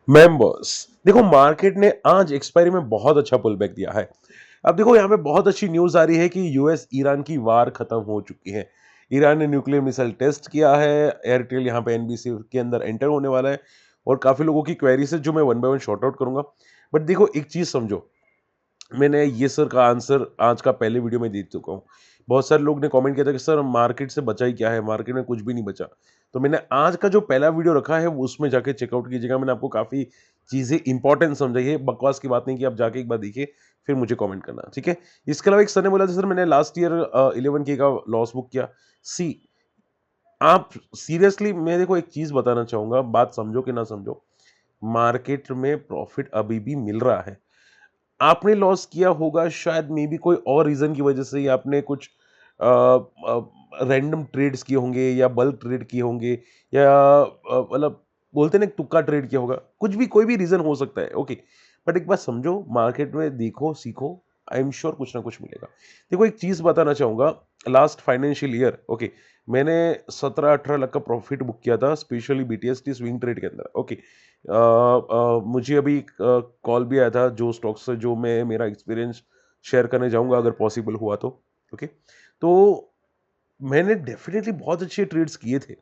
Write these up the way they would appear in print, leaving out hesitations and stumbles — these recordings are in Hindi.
मेंबर्स, देखो मार्केट ने आज एक्सपायरी में बहुत अच्छा पुल बैक दिया है। अब देखो यहाँ पे बहुत अच्छी न्यूज आ रही है कि यूएस ईरान की वार खत्म हो चुकी है। ईरान ने न्यूक्लियर मिसाइल टेस्ट किया है। एयरटेल यहाँ पे एनबीसी के अंदर एंटर होने वाला है और काफी लोगों की क्वेरीज है जो मैं one by one short out करूंगा। बट देखो एक चीज समझो, मैंने ये सर का आंसर आज का पहले वीडियो में दे चुका हूँ। बहुत सारे लोग ने कमेंट किया था कि सर मार्केट से बचा ही क्या है, मार्केट में कुछ भी नहीं बचा। तो मैंने आज का जो पहला वीडियो रखा है वो उसमें जाके चेकआउट कीजिएगा। मैंने आपको काफ़ी चीज़ें इंपॉर्टेंट समझाई है, बकवास की बात नहीं कि आप जाके एक बार देखिए फिर मुझे कमेंट करना, ठीक है। इसके अलावा एक सर ने बोला था सर मैंने लास्ट ईयर 11K का लॉस बुक किया। सी, आप सीरियसली मैं देखो एक चीज़ बताना चाहूँगा, बात समझो कि ना समझो, मार्केट में प्रॉफिट अभी भी मिल रहा है। आपने लॉस किया होगा शायद मे बी कोई और रीज़न की वजह से, या आपने कुछ रैंडम ट्रेड्स किए होंगे या बल्क ट्रेड किए होंगे या मतलब बोलते हैं ना तुक्का ट्रेड किया होगा, कुछ भी कोई भी रीज़न हो सकता है, ओके। बट एक बात समझो, मार्केट में देखो, सीखो, आई एम श्योर कुछ ना कुछ मिलेगा। देखो एक चीज़ बताना चाहूँगा, लास्ट फाइनेंशियल ईयर ओके, मैंने 17-18 लाख का प्रॉफिट बुक किया था स्पेशली बीटीएसटी स्विंग ट्रेड के अंदर, ओके। मुझे अभी कॉल भी आया था जो स्टॉक्स से जो मैं मेरा एक्सपीरियंस शेयर करने जाऊंगा अगर पॉसिबल हुआ तो, ओके। तो मैंने डेफिनेटली बहुत अच्छे ट्रेड्स किए थे।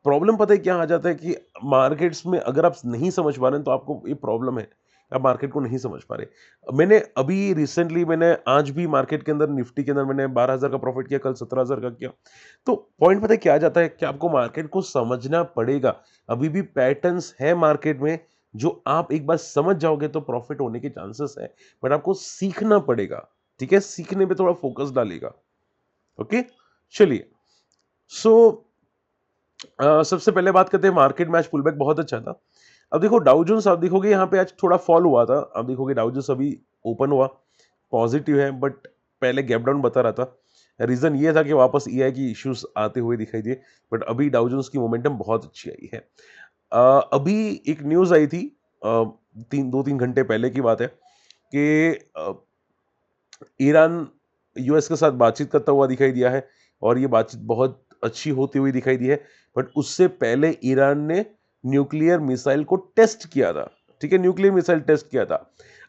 प्रॉब्लम पता है क्या आ जाता है कि मार्केट्स में अगर आप नहीं समझ पा रहे हैं तो आपको ये प्रॉब्लम है, आप मार्केट को नहीं समझ पा रहे। मैंने अभी रिसेंटली मैंने आज भी मार्केट के अंदर निफ्टी के अंदर मैंने 12,000 का प्रॉफिट किया, कल 17,000 का किया। तो पॉइंट पता है क्या आ जाता है कि आपको मार्केट को समझना पड़ेगा। अभी भी पैटर्न्स है मार्केट में, जो आप एक बार समझ जाओगे तो प्रॉफिट होने के चांसेस है। बट आपको सीखना पड़ेगा, ठीक है, सीखने पे थोड़ा फोकस डालेगा, ओके। चलिए, सो सबसे पहले बात करते हैं मार्केट में। आज पुल बैक बहुत अच्छा था। अब देखो डाउ जोन्स, आप देखोगे यहाँ पे आज थोड़ा फॉल हुआ था। आप देखोगे डाउ जोन्स अभी ओपन हुआ पॉजिटिव है, बट पहले गैप डाउन बता रहा था। रीजन ये था कि वापस ईआई की इश्यूज आते हुए दिखाई दिए, बट अभी डाउ जोन्स की मोमेंटम बहुत अच्छी आई है। अभी एक न्यूज आई थी, 2-3 घंटे पहले की बात है कि ईरान यूएस के साथ बातचीत करता हुआ दिखाई दिया है और ये बातचीत बहुत अच्छी होती हुई दिखाई दी है। बट उससे पहले ईरान ने न्यूक्लियर मिसाइल को टेस्ट किया था, ठीक है, न्यूक्लियर मिसाइल टेस्ट किया था।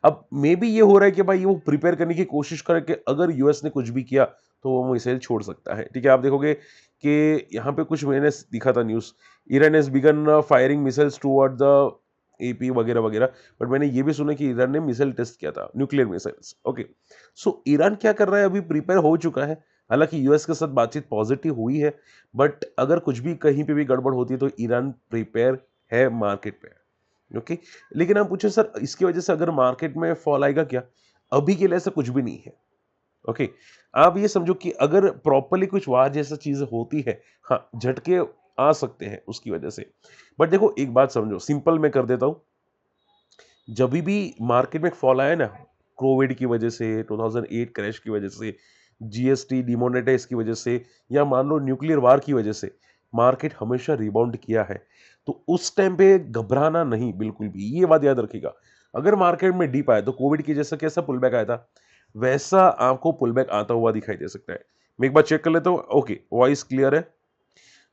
अब मे बी ये हो रहा है कि भाई वो प्रिपेयर करने की कोशिश करे कि अगर यूएस ने कुछ भी किया तो वो मिसाइल छोड़ सकता है, ठीक है। आप देखोगे कि यहाँ पे कुछ मैंने दिखा था news, Iran has begin firing missiles toward the AP वगैरह वगैरह। बट मैंने ये भी सुना कि ईरान ने मिसाइल टेस्ट किया था, न्यूक्लियर मिसाइल्स, ओके। सो ईरान क्या कर रहा है, अभी प्रिपेयर हो चुका है। हालांकि यूएस के साथ बातचीत पॉजिटिव हुई है, बट अगर कुछ भी कहीं पे भी गड़बड़ होती है तो ईरान प्रिपेयर है मार्केट पे, ओके। लेकिन आप पूछे सर इसकी वजह से अगर मार्केट में फॉल आएगा क्या, अभी के लिए ऐसा कुछ भी नहीं है, ओके। आप ये समझो कि अगर प्रॉपरली कुछ वार जैसा चीज होती है, हाँ झटके आ सकते हैं उसकी वजह से। बट देखो एक बात समझो, सिंपल मैं कर देता हूं, जब भी मार्केट में फॉल आया ना, कोविड की वजह से, 2008 क्रैश की वजह से, जीएसटी डिमोनेटाइज की वजह से, या मान लो न्यूक्लियर वार की वजह से, मार्केट हमेशा रिबाउंड किया है। तो उस टाइम पे घबराना नहीं बिल्कुल भी, ये बात याद रखिएगा। अगर मार्केट में डीप आया तो कोविड की जैसा कैसा पुल बैक आया था, वैसा आपको पुल बैक आता हुआ दिखाई दे सकता है। मैं एक बार चेक कर लेता हूँ, ओके वॉइस क्लियर है।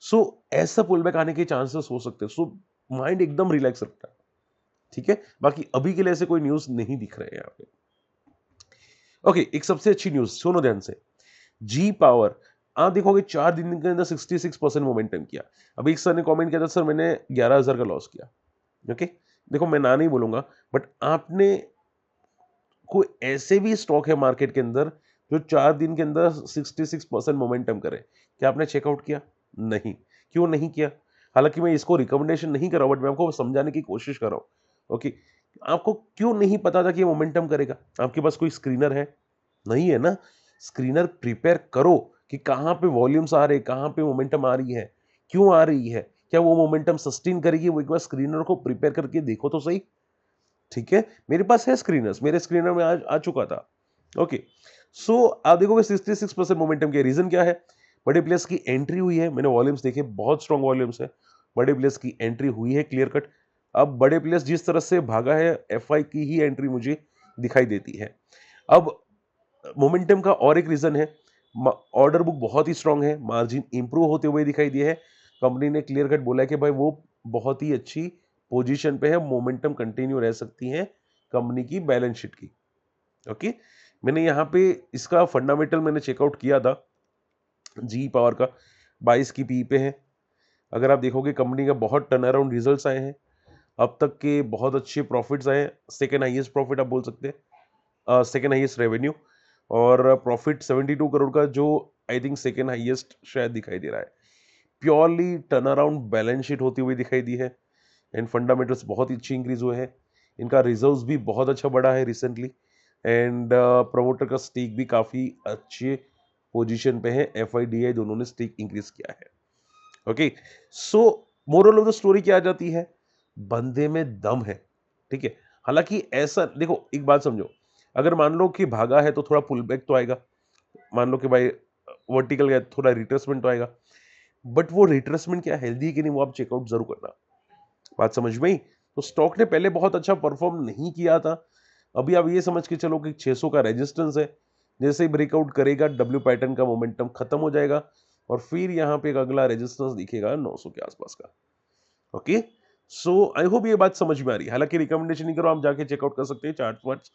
सो ऐसा पुल बैक आने के चांसेस हो सकते हैं, सो माइंड एकदम रिलैक्स रखता है, ठीक है। बाकी अभी के लिए ऐसे कोई न्यूज नहीं दिख रहे हैं यहाँ पे, ओके। एक सबसे अच्छी न्यूज सुनो ध्यान से, जी पावर, आप देखोगे 4 दिन के अंदर 66% मोमेंटम किया। अभी एक सर ने कमेंट किया था सर मैंने 11,000 का लॉस किया, ओके। देखो मैं ना नहीं बोलूंगा, बट आपने कोई ऐसे भी स्टॉक है मार्केट के अंदर जो 4 दिन के अंदर 66% मोमेंटम करे, क्या आपने चेकआउट किया? नहीं। क्यों नहीं किया? हालांकि मैं इसको रिकमेंडेशन नहीं कर रहा हूं, बट मैं आपको समझाने की कोशिश कर रहा हूं, ओके। आपको क्यों नहीं पता था कि ये मोमेंटम करेगा? आपके पास कोई स्क्रीनर है? नहीं है ना। स्क्रीनर प्रिपेयर करो कि कहां पे वॉल्यूम्स आ रहे, कहां पे मोमेंटम आ रही है, क्यों आ रही है, क्या वो मोमेंटम सस्टेन करेगी, वो एक बार स्क्रीनर को प्रिपेयर करके देखो तो सही, ठीक है। मेरे पास है स्क्रीनर्स, मेरे स्क्रीनर में आज आ चुका था, ओके। सो आप देखोगे 66% मोमेंटम के रीजन क्या है, बड़े प्लेयर्स की एंट्री हुई है। मैंने वॉल्यूम्स देखे, बहुत स्ट्रॉन्ग वॉल्यूम्स है, बड़े प्लेयर्स की एंट्री हुई है क्लियर कट। अब बड़े प्लेयर्स जिस तरह से भागा है, एफआई की ही एंट्री मुझे दिखाई देती है। अब मोमेंटम का और एक रीजन है, ऑर्डर बुक बहुत ही स्ट्रांग है, मार्जिन इंप्रूव होते हुए दिखाई दिए है। कंपनी ने क्लियर कट बोला है कि भाई वो बहुत ही अच्छी पोजीशन पे है, मोमेंटम कंटिन्यू रह सकती है कंपनी की बैलेंस शीट की। ओके, मैंने यहाँ पे इसका फंडामेंटल मैंने चेकआउट किया था, जी पावर का 22 की पी पे है। अगर आप देखोगे कंपनी का बहुत टर्न अराउंड रिजल्ट्स आए हैं, अब तक के बहुत अच्छे प्रॉफिट्स आए हैं, सेकेंड हाईएस्ट प्रॉफिट आप बोल सकते हैं, सेकेंड हाईएस्ट रेवेन्यू, और प्रॉफिट 72 करोड़ का, जो आई थिंक सेकेंड हाईएस्ट शायद दिखाई दे रहा है। Purely turn around balance sheet होती हुई दिखाई दी है, एंड फंडामेंटल्स बहुत ही अच्छी इंक्रीज हुए हैं। इनका रिजर्व्स भी बहुत अच्छा बढ़ा है रिसेंटली, एंड प्रमोटर का स्टेक भी काफी अच्छे पोजीशन पे है, एफआईडीआई दोनों ने स्टेक इंक्रीज किया है। Okay, so moral of the story क्या आ जाती है, बंदे में दम है, ठीक है। हालांकि ऐसा देखो, एक बात समझो, अगर मान लो कि भागा है तो थोड़ा पुल बैक तो आएगा, मान लो कि भाई वर्टिकल गया थोड़ा रिट्रेसमेंट तो आएगा, बट वो रिट्रेसमेंट क्या हेल्दी है कि नहीं वो आप चेकआउट जरूर करना। बात समझ में आई? तो स्टॉक ने पहले बहुत अच्छा परफॉर्म नहीं किया था, अभी आप ये समझ के चलो कि 600 का रेजिस्टेंस है, जैसे ही ब्रेकआउट करेगा डब्ल्यू पैटर्न का मोमेंटम खत्म हो जाएगा, और फिर यहाँ पे एक अगला रेजिस्टेंस दिखेगा 900 के आसपास का। ओके, सो आई होप ये बात समझ में आ रही है। हालांकि रिकमेंडेशन नहीं करो, आप जाके चेकआउट कर सकते हैं, चार्ट वार्ट्स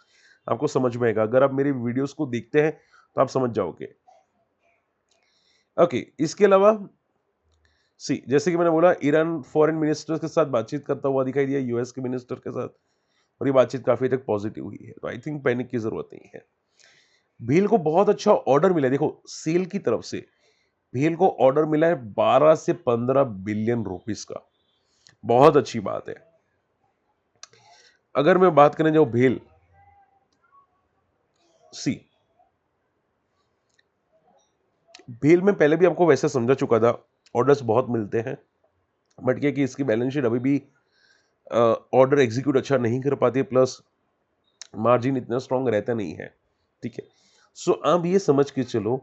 आपको समझ में आएगा, अगर आप मेरी वीडियोस को देखते हैं तो आप समझ जाओगे। ओके, इसके अलावा सी, जैसे कि मैंने बोला, ईरान फॉरेन मिनिस्टर के साथ बातचीत करता हुआ दिखाई दिया, यूएस के मिनिस्टर के साथ, और ये बातचीत काफी हद तक पॉजिटिव हुई है, तो आई थिंक पैनिक की जरूरत नहीं है। भेल को बहुत अच्छा ऑर्डर मिला है, देखो सेल की तरफ से भेल को ऑर्डर मिला है 12 से 15 बिलियन रुपीस का, बहुत अच्छी बात है। अगर मैं बात करें जो भेल सी, भेल में पहले भी आपको वैसे समझा चुका था, ऑर्डर्स बहुत मिलते हैं, बट क्या कि इसकी बैलेंस शीट अभी भी ऑर्डर एग्जीक्यूट अच्छा नहीं कर पाती, प्लस मार्जिन इतना स्ट्रांग रहता नहीं है, ठीक है। सो आप ये समझ के चलो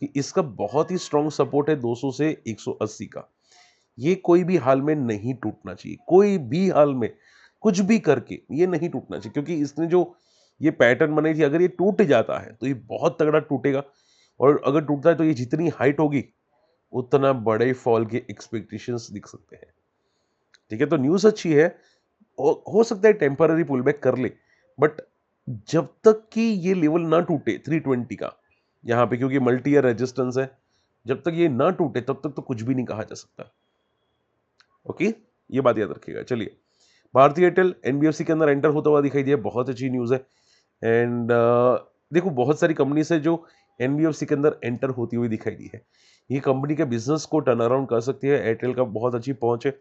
कि इसका बहुत ही स्ट्रांग सपोर्ट है 200 से 180 का, ये कोई भी हाल में नहीं टूटना चाहिए, कोई भी हाल में कुछ भी करके ये नहीं टूटना चाहिए, क्योंकि इसने जो ये पैटर्न बनाई थी, अगर ये टूट जाता है तो ये बहुत तगड़ा टूटेगा, और अगर टूटता है तो ये जितनी हाइट होगी उतना बड़े फॉल के एक्सपेक्टेशंस दिख सकते हैं, ठीक है। तो न्यूज़ अच्छी है, हो सकता है टेम्पररी पुल बैक कर ले, बट जब तक कि ये लेवल ना टूटे 320 का यहाँ पे, क्योंकि मल्टी ईयर रेजिस्टेंस है, जब तक ये ना टूटे तब तक तो कुछ भी नहीं कहा जा सकता। ओके, ये बात याद रखिएगा। चलिए, भारतीय एयरटेल एनबीएफसी के अंदर एंटर होता हुआ दिखाई दिया, बहुत अच्छी न्यूज़ है, एंड देखो बहुत सारी कंपनी से जो एनबीएफसी के अंदर एंटर होती हुई दिखाई दी है, ये कंपनी के बिजनेस को टर्न अराउंड कर सकती है, एयरटेल का बहुत अच्छी पहुंच है,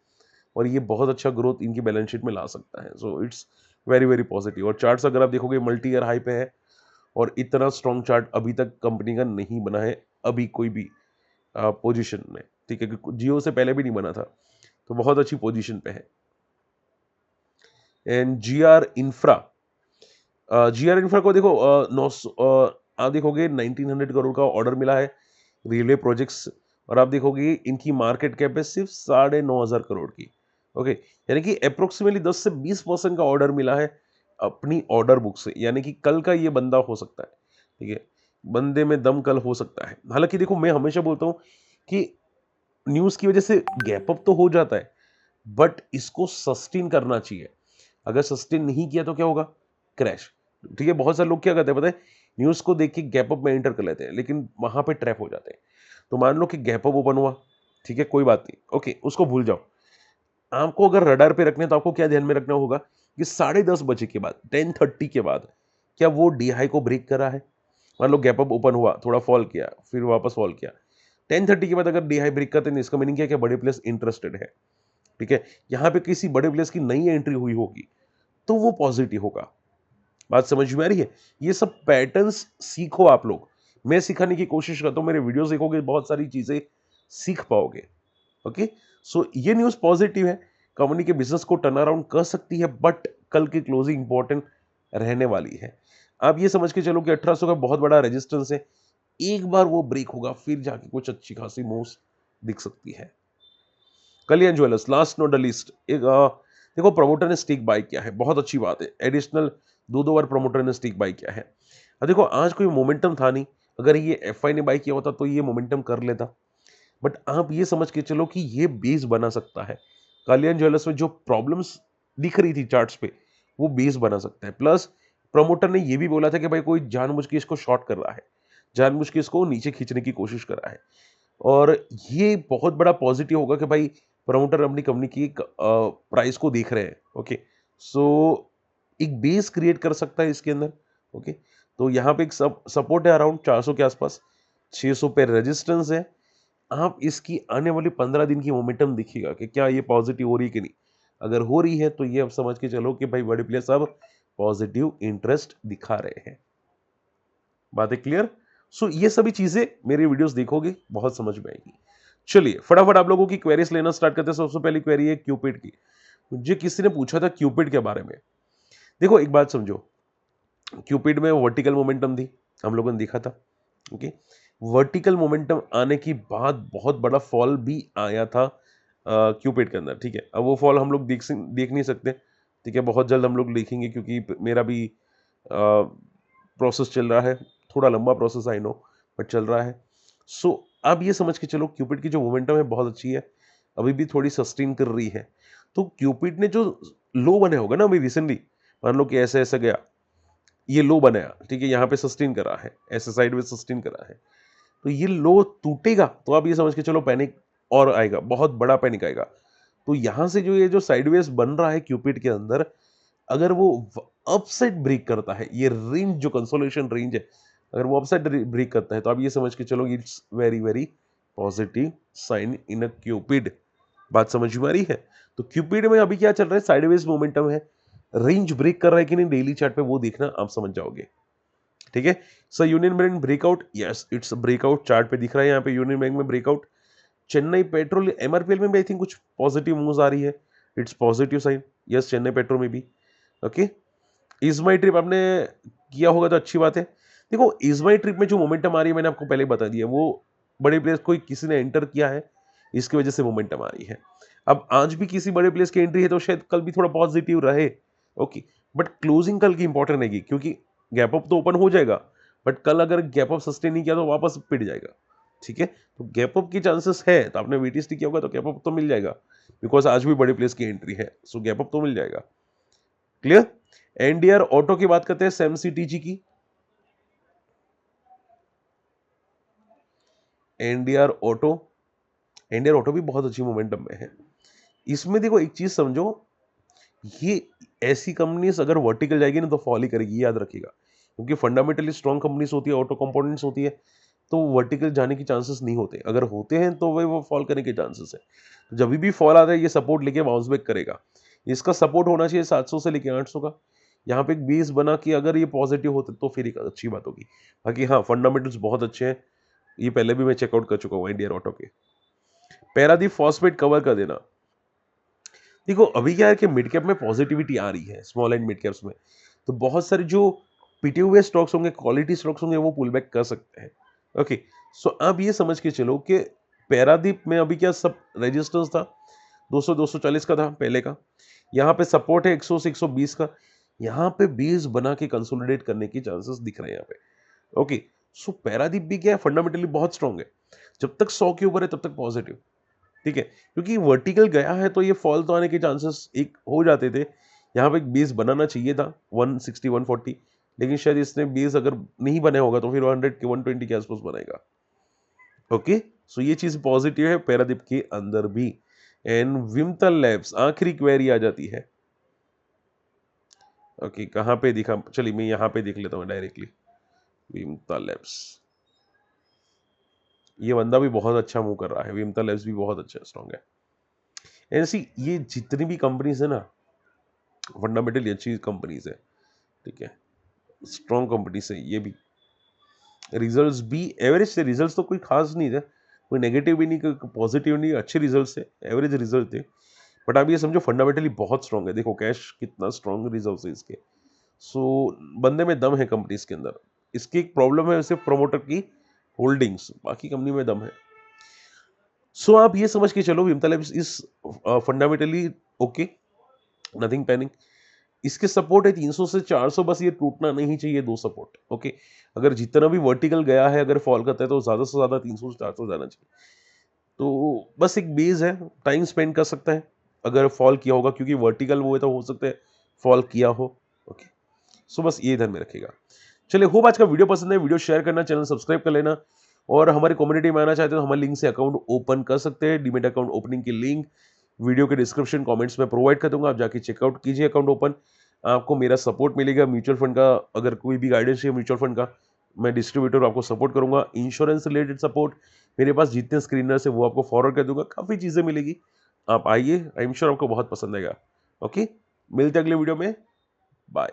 और ये बहुत अच्छा ग्रोथ इनकी बैलेंस शीट में ला सकता है, so it's very very positive. और चार्ट्स अगर आप देखोगे मल्टी ईयर हाई पे है, और इतना स्ट्रॉन्ग चार्ट अभी तक कंपनी का नहीं बना है अभी कोई भी पोजीशन में, ठीक है, क्योंकि जियो से पहले भी नहीं बना था, तो बहुत अच्छी पोजीशन पे है। एंड जीआर इंफ्रा को देखो, 900 आप देखोगे 1900 करोड़ का ऑर्डर मिला है रेलवे प्रोजेक्ट्स, और आप देखोगे इनकी मार्केट कैप है सिर्फ 9,500 करोड़ की। ओके, यानी कि अप्रोक्सीमेटली 10 से 20% का ऑर्डर मिला है अपनी ऑर्डर बुक से, यानी कि कल का ये बंदा हो सकता है, ठीक है, बंदे में दम कल हो सकता है। हालांकि देखो, मैं हमेशा बोलता हूं कि न्यूज की वजह से गैप अप तो हो जाता है, बट इसको सस्टेन करना चाहिए, अगर सस्टेन नहीं किया तो क्या होगा, क्रैश, ठीक है। बहुत सारे लोग क्या करते हैं पता है, न्यूज को देख के गैप अप में एंटर कर लेते हैं, लेकिन वहां पे ट्रैप हो जाते हैं। तो मान लो कि गैप अप ओपन हुआ, ठीक है, कोई बात नहीं, ओके, उसको भूल जाओ। आपको अगर रडार पे रखना है तो आपको क्या ध्यान में रखना होगा कि 10:30 के बाद, 10:30 के बाद, क्या वो डी हाई को ब्रेक करा है। मान लो गैप अप ओपन हुआ, थोड़ा फॉल किया, फिर वापस फॉल किया, 10:30 के बाद अगर डी हाई ब्रेक करते हैं, इसका मीनिंग क्या है कि बड़े प्लेयर्स इंटरेस्टेड है, ठीक है, यहाँ पे किसी बड़े प्लेयर्स की नई एंट्री हुई होगी तो वो पॉजिटिव होगा। बात समझ में आ रही है? ये सब पैटर्न्स सीखो आप लोग, मैं सिखाने की कोशिश करता हूं, मेरे वीडियोस देखोगे बहुत सारी चीजें सीख पाओगे। ओके, सो ये न्यूज पॉजिटिव है, कंपनी के बिजनेस को टर्न अराउंड कर सकती है, बट कल की क्लोजिंग इंपॉर्टेंट रहने वाली है। आप ये समझ के चलो कि 1800 का बहुत बड़ा रेजिस्टेंस है, एक बार वो ब्रेक होगा फिर जाके कुछ अच्छी खासी मूव्स दिख सकती है। Kalyan Jewellers, last not the least, एक देखो प्रमोटर ने स्टेक बाय किया है, बहुत अच्छी बात है, एडिशनल 2 बार प्रमोटर ने स्टेक बाय किया है। अब देखो आज कोई मोमेंटम था नहीं, अगर ये एफआई ने बाय किया होता तो ये मोमेंटम कर लेता, बट आप ये समझ के चलो कि ये बेस बना सकता है। कल्याण ज्वेलर्स में जो प्रॉब्लम्स दिख रही थी चार्ट्स पे, वो बेस बना सकता है। प्लस प्रमोटर ने ये भी बोला था कि भाई कोई जानबूझ के इसको शॉर्ट कर रहा है, जानबूझ के इसको नीचे खींचने की कोशिश कर रहा है, और ये बहुत बड़ा पॉजिटिव होगा कि भाई प्रमोटर अपनी कंपनी की प्राइस को देख रहे हैं। ओके, सो एक बेस क्रिएट कर सकता है इसके अंदर। ओके, तो यहाँ पे एक सपोर्ट है अराउंड 400 के आसपास, 600 पे रेजिस्टेंस है। आप इसकी आने वाली 15 दिन की मोमेंटम देखिएगा कि क्या ये पॉजिटिव हो रही है कि नहीं। अगर हो रही है तो ये अब समझ के चलो कि भाई बड़े प्लेयर्स अब पॉजिटिव इंटरेस्ट दिखा रहे हैं। बात है क्लियर? सो ये सभी चीजें मेरी वीडियोस देखोगे बहुत समझ में आएगी। चलिए फटाफट आप लोगों की क्वेरीज लेना स्टार्ट करते हैं। सबसे पहली क्वेरी है क्यूपिड की। मुझे किसी ने पूछा था क्यूपिड के बारे में। देखो एक बात समझो, क्यूपिड में वर्टिकल मोमेंटम थी, हम लोगों ने देखा था। ओके, वर्टिकल मोमेंटम आने की बाद बहुत बड़ा फॉल भी आया था क्यूपिड के अंदर। ठीक है, अब वो फॉल हम लोग देख नहीं सकते। ठीक है, बहुत जल्द हम लोग देखेंगे क्योंकि मेरा भी प्रोसेस चल रहा है, थोड़ा लंबा प्रोसेस आई नो, बट चल रहा है। सो अब ये समझ के चलो क्यूपिड की जो मोमेंटम है बहुत अच्छी है, अभी भी थोड़ी सस्टेन कर रही है। तो क्यूपिड ने जो लो बने होगा ना अभी रिसेंटली, मान लो कि ऐसे ऐसे गया, ये लो बनाया, ठीक है, यहाँ पे सस्टेन करा है, ऐसे साइड में सस्टेन करा है, तो ये लो टूटेगा तो आप ये समझ के चलो पैनिक और आएगा, बहुत बड़ा पैनिक आएगा। तो यहां से जो ये जो साइडवेज बन रहा है क्यूपिड के अंदर, अगर वो अपसाइड ब्रेक करता है, ये रेंज जो कंसोलेशन रेंज है, अगर वो अपसाइड ब्रेक करता है तो आप ये समझ के चलो it's very very positive sign in a cupid. बात समझ में आ रही है? तो क्यूपिड में अभी क्या चल रहा है, साइडवेज मोमेंटम है, रेंज ब्रेक कर रहा है कि नहीं डेली चार्ट पे वो देखना आप समझ जाओगे। ठीक है, sir Union Bank breakout, yes it's breakout, chart पे दिख रहा है यहाँ पे यूनियन बैंक में ब्रेकआउट। चेन्नई पेट्रोल एमआरपीएल में भी आई थिंक कुछ पॉजिटिव मूव्स आ रही है, it's positive sign, yes Chennai petrol में भी। ओके, इजमाई ट्रिप आपने किया होगा तो अच्छी बात है। देखो इजमाई ट्रिप में जो मोमेंटम आ रही है मैंने आपको पहले बता दिया, वो बड़े प्लेयर्स कोई किसी ने एंटर किया है, इसकी वजह से मोमेंटम आ रही है। अब आज भी किसी बड़े प्लेयर्स की एंट्री है तो शायद कल भी थोड़ा पॉजिटिव रहे। ओके, बट क्लोजिंग कल की इंपॉर्टेंट रहेगी क्योंकि गैप अप तो ओपन हो जाएगा, बट कल अगर गैप अप सस्टेन नहीं किया तो वापस पिट जाएगा। ठीक है, तो गैप अप की चांसेस है, तो आपने वीटीएसटी किया होगा तो गैप अप तो मिल जाएगा, बिकॉज आज भी बड़े प्लेयर्स की एंट्री है, सो गैप अप तो मिल जाएगा। क्लियर? एनडीआर ऑटो की बात करते हैं, सैमसीटीजी की। एनडीआर ऑटो, एनडीआर ऑटो भी बहुत अच्छी मोमेंटम में है। इसमें देखो एक चीज समझो, ये ऐसी कंपनीज अगर वर्टिकल जाएगी ना तो फॉल ही करेगी, याद रखिएगा, क्योंकि फंडामेंटली स्ट्रॉन्ग कंपनीज होती है, ऑटो कंपोनेंट्स होती है, तो वर्टिकल जाने की चांसेस नहीं होते, अगर होते हैं तो वो फॉल करने के चांसेस है। तो जब भी फॉल आता है ये सपोर्ट लेके बाउंस बैक करेगा। इसका सपोर्ट होना चाहिए 700 से लेके 800 का, यहाँ पे एक बेस बना कि अगर ये पॉजिटिव होते तो फिर एक अच्छी बात होगी। बाकी हाँ फंडामेंटल्स बहुत अच्छे हैं, ये पहले भी मैं चेकआउट कर चुका हूँ इंडियन ऑटो के। पैरादीप फॉस्फेट कवर कर देना। देखो अभी क्या है कि मिड कैप में पॉजिटिविटी आ रही है, स्मॉल एंड मिड कैप्स में, तो बहुत सारे जो पिटे हुए स्टॉक्स होंगे, क्वालिटी स्टॉक्स होंगे, वो पुल बैक कर सकते हैं। ओके, सो अब ये समझ के चलो कि पैरादीप में अभी क्या सब रेजिस्टेंस था 200 240 का था पहले का, यहाँ पे सपोर्ट है 100 से 120 का, यहाँ पे बेस बना के कंसोलिडेट करने की चांसेस दिख रहे हैं यहाँ पे। ओके, सो पैरादीप भी क्या है, फंडामेंटली बहुत स्ट्रॉन्ग है, जब तक 100 के ऊपर है तब तक पॉजिटिव। ठीक है, क्योंकि वर्टिकल गया है तो ये फॉल तो आने के चांसेस एक हो जाते थे, यहाँ पे एक बेस बनाना चाहिए था 160 140, लेकिन शायद इसने बेस अगर नहीं बना होगा तो फिर 100 के 120 के आसपास बनाएगा। ओके, सो ये चीज पॉजिटिव है पैरादीप के अंदर भी। एंड विमतल लैब्स, आखिरी क्वेरी आ जाती है। ओके, कहाँ पे दिखा, चलिए मैं यहाँ पे देख लेता हूँ डायरेक्टली। विमतल लैब्स, ये बंदा भी बहुत अच्छा मूव कर रहा है, विमतल लैब्स भी बहुत अच्छा स्ट्रॉन्ग है। ऐसी ये जितनी भी कंपनीज है ना, फंडामेंटली अच्छी कंपनीज है। ठीक है, स्ट्रॉन्ग कंपनीज है ये भी, रिजल्ट्स भी एवरेज थे, रिजल्ट्स तो कोई खास नहीं थे, कोई नेगेटिव भी नहीं कोई पॉजिटिव नहीं, अच्छे रिजल्ट्स थे, एवरेज रिजल्ट थे, बट आप ये समझो फंडामेंटली बहुत स्ट्रॉन्ग है। देखो कैश कितना स्ट्रॉन्ग रिजल्ट है इसके, सो बंदे में दम है कंपनीज के अंदर। इसकी एक प्रॉब्लम है सिर्फ प्रमोटर की होल्डिंग्स, बाकी कंपनी में दम है। सो आप ये समझ के चलो Vimta Labs is fundamentally okay, nothing panic. इसके सपोर्ट है 300 से 400, बस ये टूटना नहीं चाहिए, दो सपोर्ट। ओके, अगर जितना भी वर्टिकल गया है अगर फॉल करता है तो ज्यादा से ज्यादा 300 से 400 जाना चाहिए, तो बस एक बेस है, टाइम स्पेंड कर सकता है। अगर फॉल किया होगा, क्योंकि वर्टिकल वो है तो हो सकता है फॉल किया हो। ओके, सो बस ये ध्यान में रखिएगा। चलिए, होप आज का वीडियो पसंद है, वीडियो शेयर करना, चैनल सब्सक्राइब कर लेना, और हमारे कम्युनिटी में आना चाहते हो तो हमारे लिंक से अकाउंट ओपन कर सकते हैं। डीमेट अकाउंट ओपनिंग की लिंक वीडियो के डिस्क्रिप्शन कमेंट्स में प्रोवाइड कर दूंगा, आप जाके चेकआउट कीजिए अकाउंट ओपन। आपको मेरा सपोर्ट मिलेगा म्यूचुअल फंड का, अगर कोई भी गाइडेंस चाहिए म्यूचुअल फंड का, मैं डिस्ट्रीब्यूटर आपको सपोर्ट करूंगा। इंश्योरेंस रिलेटेड सपोर्ट मेरे पास जितने स्क्रीनर्स है वो आपको फॉरवर्ड कर दूंगा, काफ़ी चीज़ें मिलेगी, आप आइए, आई एम श्योर आपको बहुत पसंद आएगा। ओके, मिलते हैं अगले वीडियो में, बाय।